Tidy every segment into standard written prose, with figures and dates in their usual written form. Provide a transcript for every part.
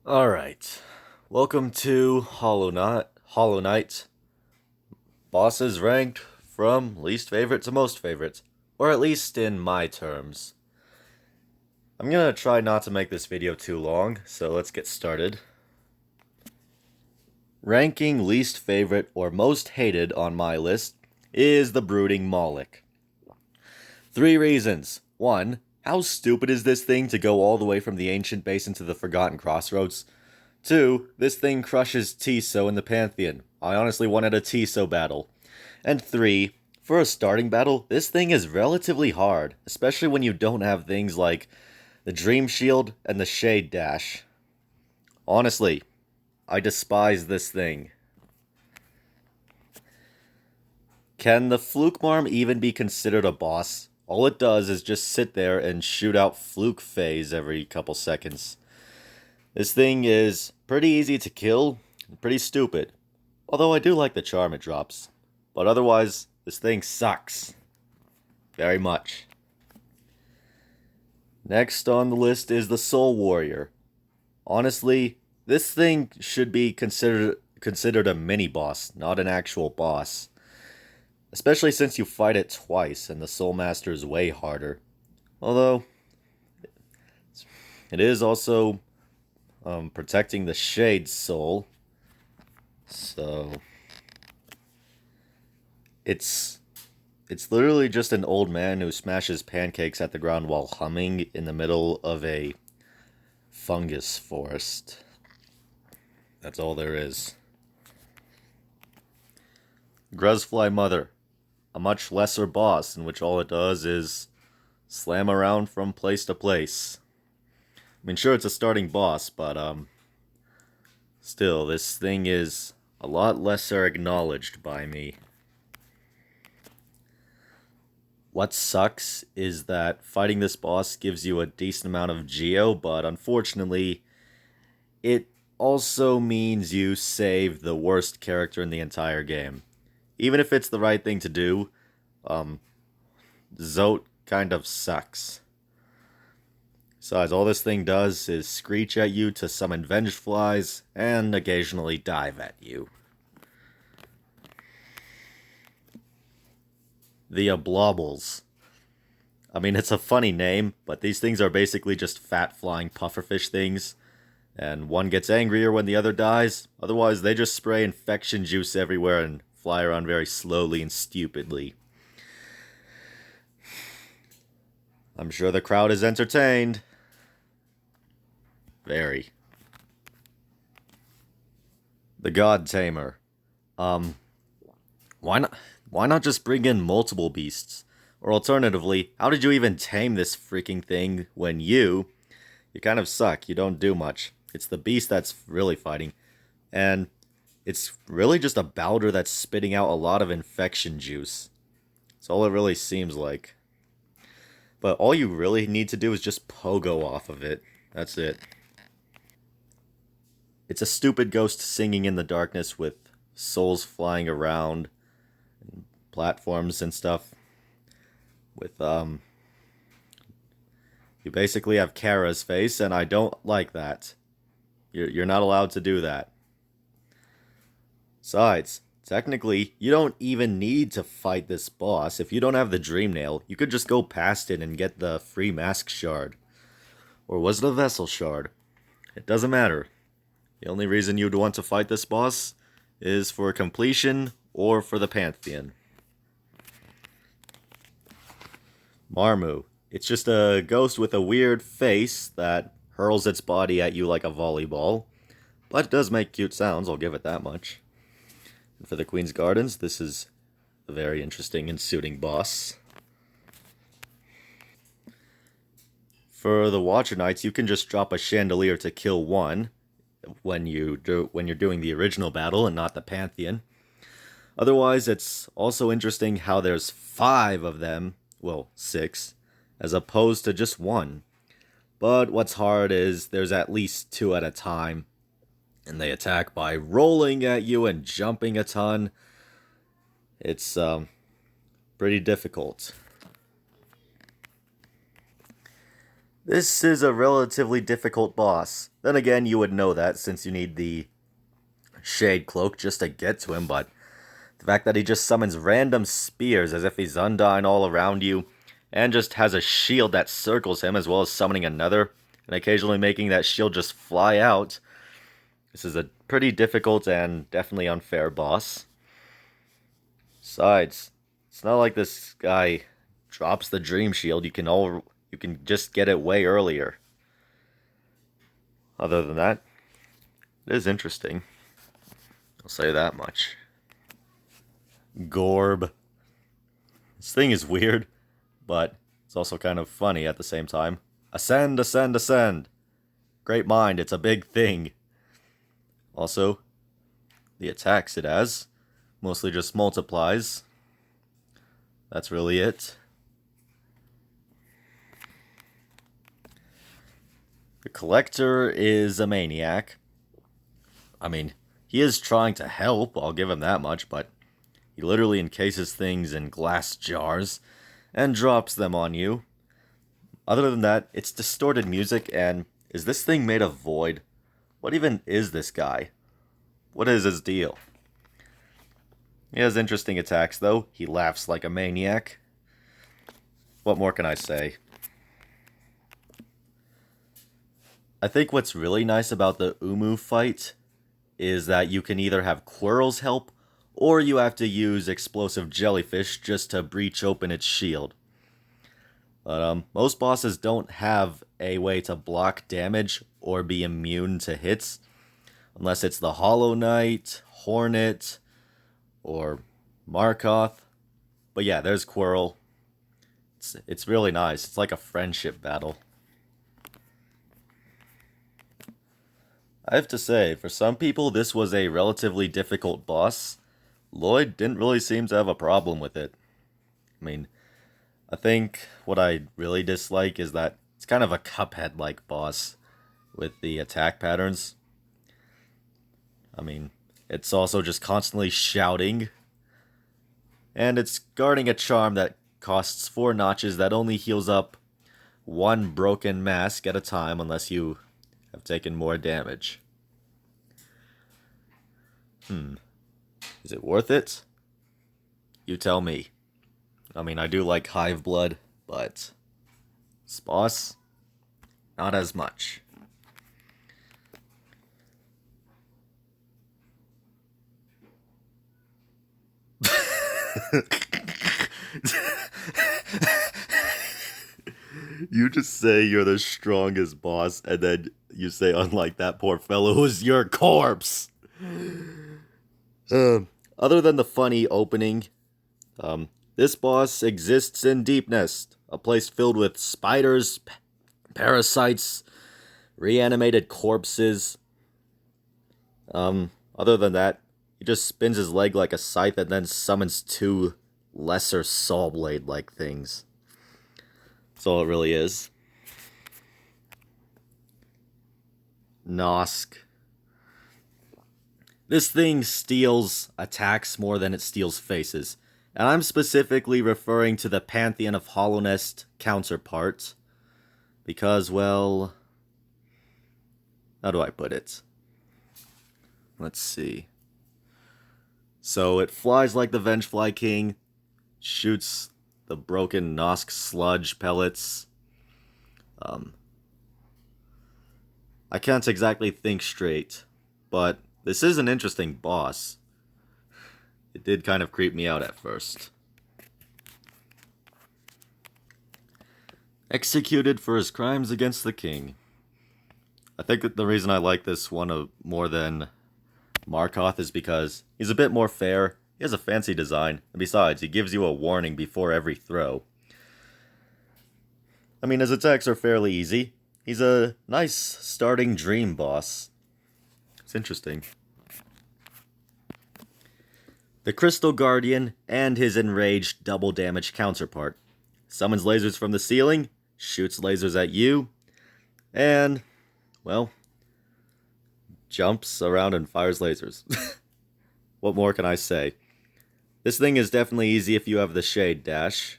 Alright. Welcome to Hollow Knight. Bosses ranked from least favorite to most favorite. Or at least in my terms. I'm gonna try not to make this video too long, so let's get started. Ranking least favorite or most hated on my list is the Brooding Moloch. 3 reasons. 1. How stupid is this thing to go all the way from the Ancient Basin to the Forgotten Crossroads? 2. This thing crushes Tiso in the Pantheon. I honestly wanted a Tiso battle. And 3. For a starting battle, this thing is relatively hard, especially when you don't have things like the Dream Shield and the Shade Dash. Honestly, I despise this thing. Can the Fluke Marm even be considered a boss? All it does is just sit there and shoot out Fluke Phase every couple seconds. This thing is pretty easy to kill, and pretty stupid. Although I do like the charm it drops. But otherwise, this thing sucks. Very much. Next on the list is the Soul Warrior. Honestly, this thing should be considered a mini-boss, not an actual boss. Especially since you fight it twice, and the Soul Master is way harder. Although, it is also protecting the Shade Soul. So, it's literally just an old man who smashes pancakes at the ground while humming in the middle of a fungus forest. That's all there is. Gruzfly Mother. A much lesser boss in which all it does is slam around from place to place. I mean, sure, it's a starting boss, but still, this thing is a lot lesser acknowledged by me. What sucks is that fighting this boss gives you a decent amount of Geo, but unfortunately, it also means you save the worst character in the entire game. Even if it's the right thing to do, Zote kind of sucks. Besides, all this thing does is screech at you to summon Vengeflies, and occasionally dive at you. The Ablobbles. I mean, it's a funny name, but these things are basically just fat flying pufferfish things, and one gets angrier when the other dies. Otherwise, they just spray infection juice everywhere and fly around very slowly and stupidly. I'm sure the crowd is entertained. Very. The God Tamer. Why not just bring in multiple beasts? Or alternatively, how did you even tame this freaking thing when you kind of suck, you don't do much. It's the beast that's really fighting. And it's really just a Balder that's spitting out a lot of infection juice. That's all it really seems like. But all you really need to do is just pogo off of it. That's it. It's a stupid ghost singing in the darkness with souls flying around, and platforms and stuff. With, you basically have Kara's face, and I don't like that. You're not allowed to do that. Besides, technically, you don't even need to fight this boss. If you don't have the Dream Nail, you could just go past it and get the free Mask Shard. Or was it a Vessel Shard? It doesn't matter. The only reason you'd want to fight this boss is for completion or for the Pantheon. Marmu. It's just a ghost with a weird face that hurls its body at you like a volleyball. But it does make cute sounds, I'll give it that much. And for the Queen's Gardens, this is a very interesting and suiting boss. For the Watcher Knights, you can just drop a chandelier to kill one when you're doing the original battle and not the Pantheon. Otherwise, it's also interesting how there's 5 of them, well, 6, as opposed to just 1. But what's hard is there's at least 2 at a time, and they attack by rolling at you and jumping a ton. It's pretty difficult. This is a relatively difficult boss. Then again, you would know that since you need the Shade Cloak just to get to him, but the fact that he just summons random spears as if he's Undyne all around you, and just has a shield that circles him as well as summoning another, and occasionally making that shield just fly out. This is a pretty difficult and definitely unfair boss. Besides, it's not like this guy drops the Dream Shield. You can just get it way earlier. Other than that, it is interesting. I'll say that much. Gorb. This thing is weird, but it's also kind of funny at the same time. Ascend, ascend, ascend. Great mind, it's a big thing. Also, the attacks it has mostly just multiplies. That's really it. The Collector is a maniac. I mean, he is trying to help, I'll give him that much, but he literally encases things in glass jars and drops them on you. Other than that, it's distorted music, and is this thing made of void? What even is this guy? What is his deal? He has interesting attacks, though. He laughs like a maniac. What more can I say? I think what's really nice about the Umu fight is that you can either have Quirrell's help, or you have to use Explosive Jellyfish just to breach open its shield. But most bosses don't have a way to block damage or be immune to hits, unless it's the Hollow Knight, Hornet, or Markoth. But yeah, there's Quirrell. It's really nice. It's like a friendship battle. I have to say, for some people this was a relatively difficult boss. Lloyd didn't really seem to have a problem with it. I mean, I think what I really dislike is that it's kind of a Cuphead-like boss with the attack patterns. I mean, it's also just constantly shouting. And it's guarding a charm that costs 4 notches that only heals up 1 broken mask at a time unless you have taken more damage. Is it worth it? You tell me. I mean, I do like Hive Blood, but this boss, not as much. You just say you're the strongest boss, and then you say, unlike that poor fellow who's your corpse. Other than the funny opening, this boss exists in Deep Nest, a place filled with spiders, parasites, reanimated corpses. Other than that, he just spins his leg like a scythe and then summons 2 lesser saw blade-like things. That's all it really is. Nosk. This thing steals attacks more than it steals faces. And I'm specifically referring to the Pantheon of Hallownest counterpart. Because, well, how do I put it? Let's see. So it flies like the Vengefly King, shoots the broken Nosk sludge pellets. I can't exactly think straight, but this is an interesting boss. It did kind of creep me out at first. Executed for his crimes against the king. I think that the reason I like this one more than Markoth is because he's a bit more fair. He has a fancy design, and besides, he gives you a warning before every throw. I mean, his attacks are fairly easy. He's a nice starting dream boss. It's interesting. The Crystal Guardian and his enraged double damage counterpart. Summons lasers from the ceiling, shoots lasers at you, and, well, jumps around and fires lasers. What more can I say? This thing is definitely easy if you have the Shade Dash.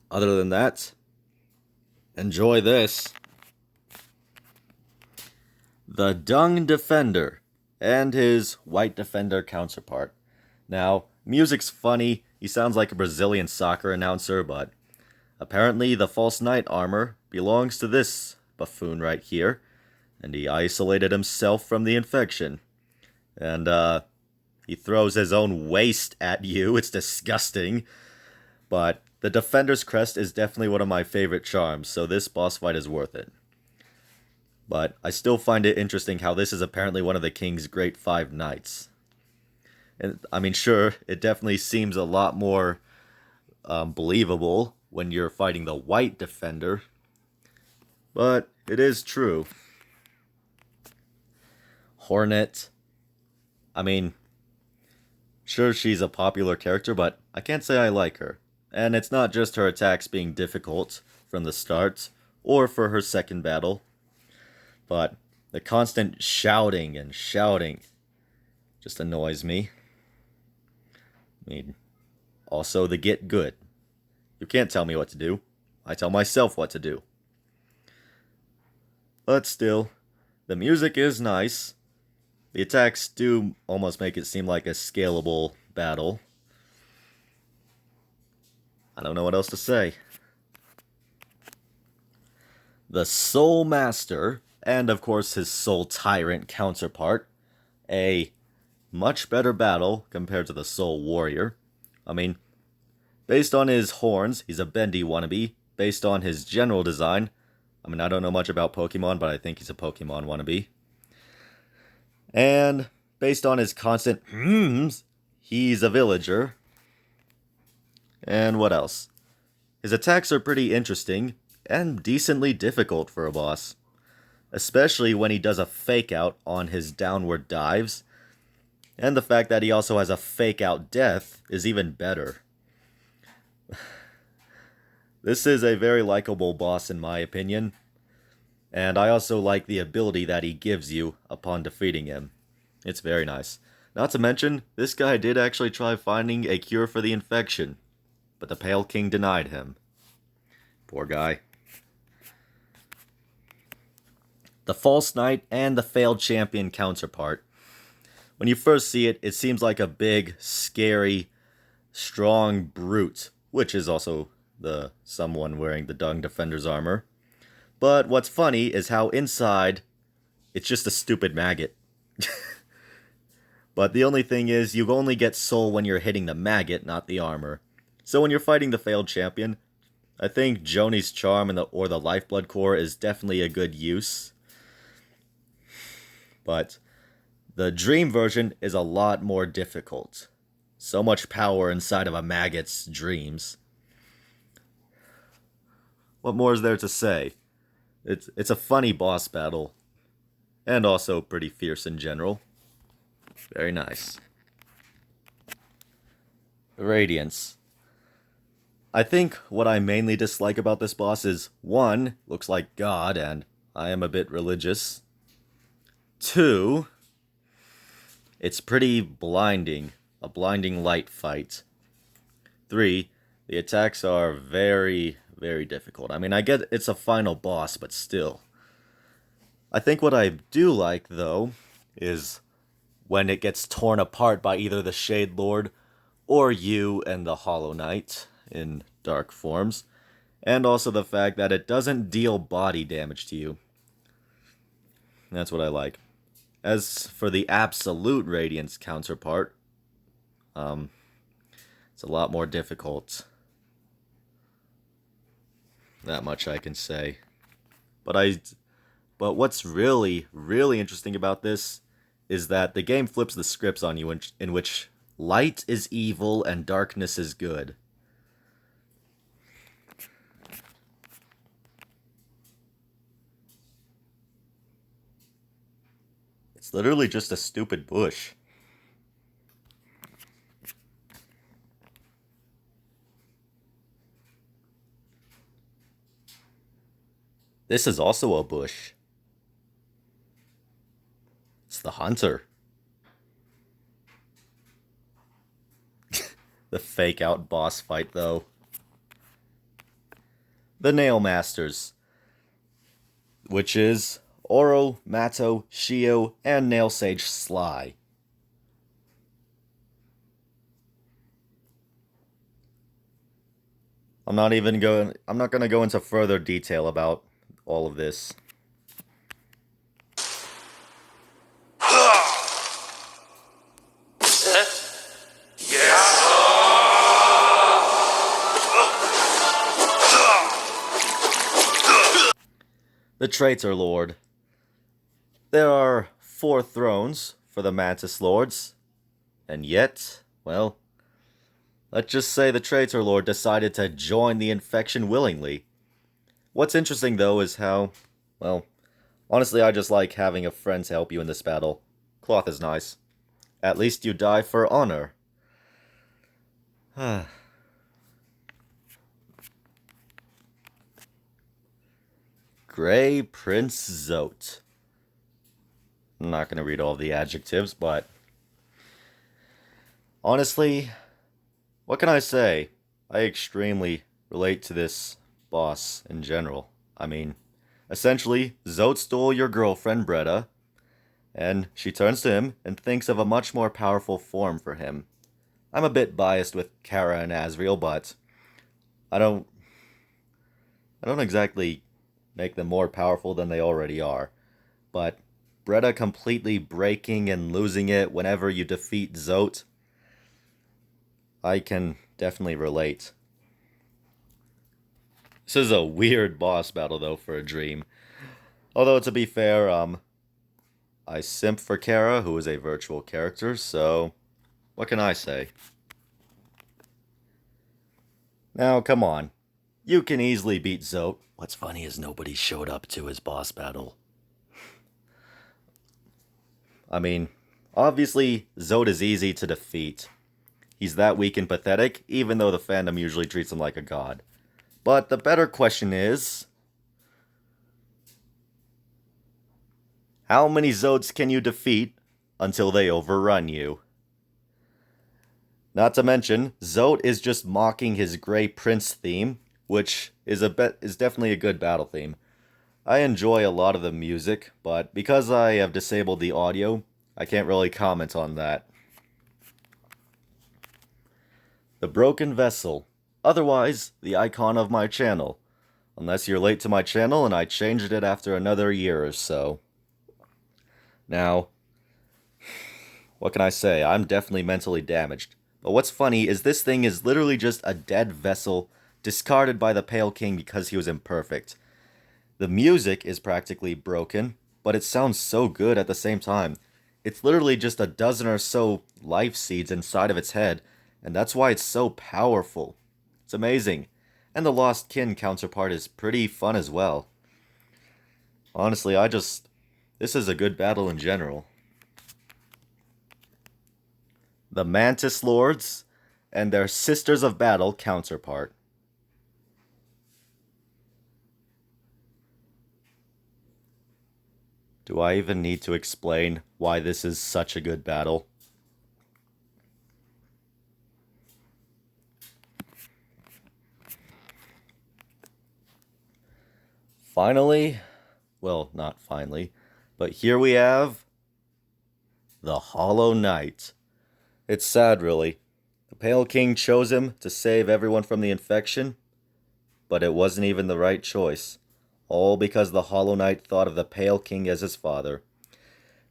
Other than that, Enjoy this. The Dung Defender and his White Defender counterpart. Now, music's funny, he sounds like a Brazilian soccer announcer, but apparently the False Knight armor belongs to this buffoon right here, and he isolated himself from the infection. And, he throws his own waste at you, it's disgusting. But the Defender's Crest is definitely one of my favorite charms, so this boss fight is worth it. But I still find it interesting how this is apparently one of the King's Great Five Knights. And I mean, sure, it definitely seems a lot more believable when you're fighting the White Defender, but it is true. Hornet. I mean, sure, she's a popular character, but I can't say I like her. And it's not just her attacks being difficult from the start, or for her second battle, but the constant shouting and shouting just annoys me. I mean, also the get good. You can't tell me what to do. I tell myself what to do. But still, the music is nice. The attacks do almost make it seem like a scalable battle. I don't know what else to say. The Soul Master, and of course his Soul Tyrant counterpart, a much better battle compared to the Soul Warrior. I mean, based on his horns, he's a bendy wannabe. Based on his general design, I mean, I don't know much about Pokemon, but I think he's a Pokemon wannabe. And based on his constant he's a villager. And what else? His attacks are pretty interesting and decently difficult for a boss. Especially when he does a fake out on his downward dives. And the fact that he also has a fake out death is even better. This is a very likable boss in my opinion. And I also like the ability that he gives you upon defeating him. It's very nice. Not to mention, this guy did actually try finding a cure for the infection, but the Pale King denied him. Poor guy. The False Knight and the Failed Champion counterpart. When you first see it, it seems like a big, scary, strong brute, which is also the someone wearing the Dung Defender's armor. But what's funny is how inside, it's just a stupid maggot. But the only thing is, you only get soul when you're hitting the maggot, not the armor. So when you're fighting the Failed Champion, I think Joni's Charm or the Lifeblood Core is definitely a good use. But the Dream version is a lot more difficult. So much power inside of a maggot's dreams. What more is there to say? It's a funny boss battle. And also pretty fierce in general. Very nice. Radiance. I think what I mainly dislike about this boss is 1, looks like God, and I am a bit religious. 2, it's pretty blinding. A blinding light fight. 3, the attacks are very, very difficult. I mean, I get it's a final boss, but still. I think what I do like, though, is when it gets torn apart by either the Shade Lord or you and the Hollow Knight in dark forms, and also the fact that it doesn't deal body damage to you. That's what I like. As for the Absolute Radiance counterpart, it's a lot more difficult. That much I can say. But what's really, really interesting about this is that the game flips the scripts on you in which light is evil and darkness is good. It's literally just a stupid bush. This is also a bush. It's the hunter. The fake out boss fight, though. The Nail Masters. which is Oro, Matto, Shio, and Nail Sage Sly. I'm not going to go into further detail about all of this. The Traitor Lord. There are 4 thrones for the Mantis Lords, and yet, well, let's just say the Traitor Lord decided to join the infection willingly. What's interesting, though, is how, well, honestly, I just like having a friend to help you in this battle. Cloth is nice. At least you die for honor. Grey Prince Zote. I'm not going to read all the adjectives, but honestly, what can I say? I extremely relate to this boss in general. I mean, essentially, Zote stole your girlfriend, Bretta, and she turns to him and thinks of a much more powerful form for him. I'm a bit biased with Kara and Asriel, but I don't exactly make them more powerful than they already are. But Bretta completely breaking and losing it whenever you defeat Zote, I can definitely relate. This is a weird boss battle, though, for a dream. Although, to be fair, I simp for Kara, who is a virtual character, so what can I say? Now, come on. You can easily beat Zote. What's funny is nobody showed up to his boss battle. I mean, obviously, Zote is easy to defeat. He's that weak and pathetic, even though the fandom usually treats him like a god. But the better question is, how many Zotes can you defeat until they overrun you? Not to mention, Zote is just mocking his Grey Prince theme, which is definitely a good battle theme. I enjoy a lot of the music, but because I have disabled the audio, I can't really comment on that. The Broken Vessel, otherwise the icon of my channel, unless you're late to my channel and I changed it after another year or so. Now, what can I say? I'm definitely mentally damaged. But what's funny is this thing is literally just a dead vessel discarded by the Pale King because he was imperfect. The music is practically broken, but it sounds so good at the same time. It's literally just a dozen or so life seeds inside of its head, and that's why it's so powerful. It's amazing. And the Lost Kin counterpart is pretty fun as well. Honestly, this is a good battle in general. The Mantis Lords and their Sisters of Battle counterpart. Do I even need to explain why this is such a good battle? Finally, well, not finally, but here we have the Hollow Knight. It's sad, really. The Pale King chose him to save everyone from the infection, but it wasn't even the right choice. All because the Hollow Knight thought of the Pale King as his father.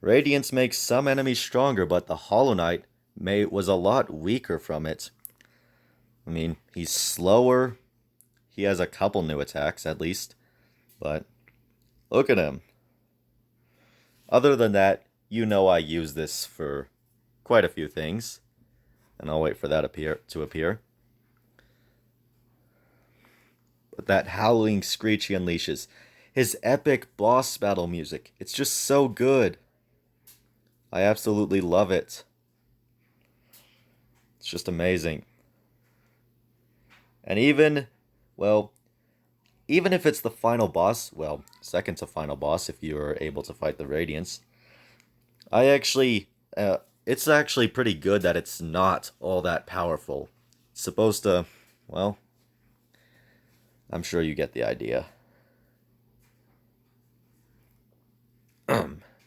Radiance makes some enemies stronger, but the Hollow Knight was a lot weaker from it. I mean, he's slower. He has a couple new attacks, at least. But look at him. Other than that, you know I use this for quite a few things. And I'll wait for that to appear. But that howling screech he unleashes. His epic boss battle music. It's just so good. I absolutely love it. It's just amazing. And even if it's the final boss, well, second to final boss if you are able to fight the Radiance, it's actually pretty good that it's not all that powerful. It's supposed to, I'm sure you get the idea.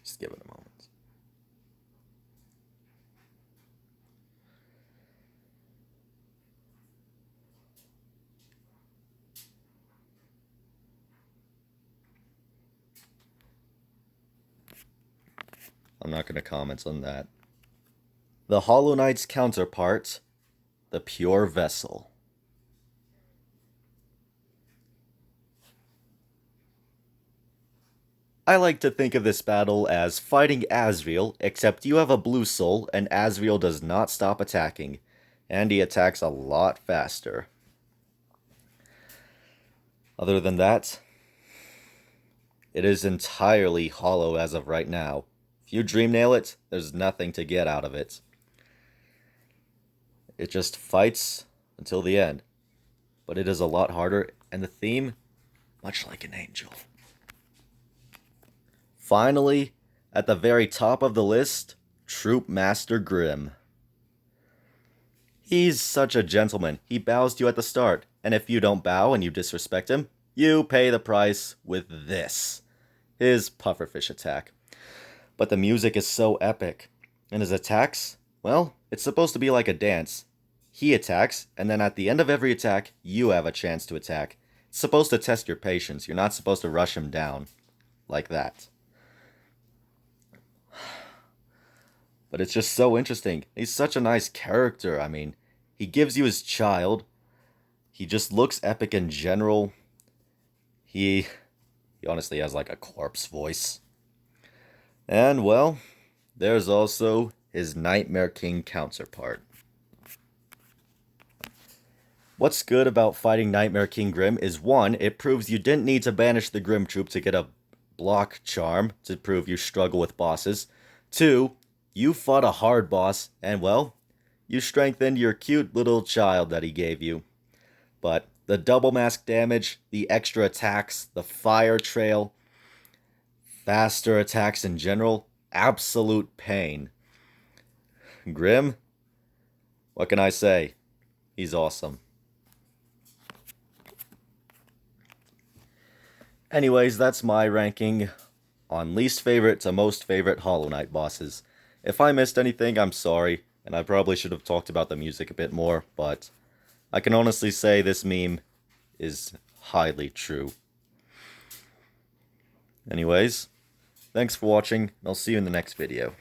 Just give it a moment. I'm not going to comment on that. The Hollow Knight's counterpart, the Pure Vessel. I like to think of this battle as fighting Asriel, except you have a blue soul and Asriel does not stop attacking, and he attacks a lot faster. Other than that, it is entirely hollow as of right now. If you dream nail it, there's nothing to get out of it. It just fights until the end. But it is a lot harder, and the theme, much like an angel. Finally, at the very top of the list, Troop Master Grimm. He's such a gentleman. He bows to you at the start, and if you don't bow and you disrespect him, you pay the price with this, his pufferfish attack. But the music is so epic, and his attacks, well, it's supposed to be like a dance. He attacks, and then at the end of every attack, you have a chance to attack. It's supposed to test your patience. You're not supposed to rush him down. Like that. But it's just so interesting. He's such a nice character. I mean, he gives you his child. He just looks epic in general. He honestly has like a corpse voice. And, well, there's also his Nightmare King counterpart. What's good about fighting Nightmare King Grimm is, one, it proves you didn't need to banish the Grimm troop to get a block charm to prove you struggle with bosses. Two, you fought a hard boss, and, well, you strengthened your cute little child that he gave you. But the double mask damage, the extra attacks, the fire trail, faster attacks in general, absolute pain. Grimm, what can I say? He's awesome. Anyways, that's my ranking on least favorite to most favorite Hollow Knight bosses. If I missed anything, I'm sorry, and I probably should have talked about the music a bit more, but I can honestly say this meme is highly true. Anyways, thanks for watching, and I'll see you in the next video.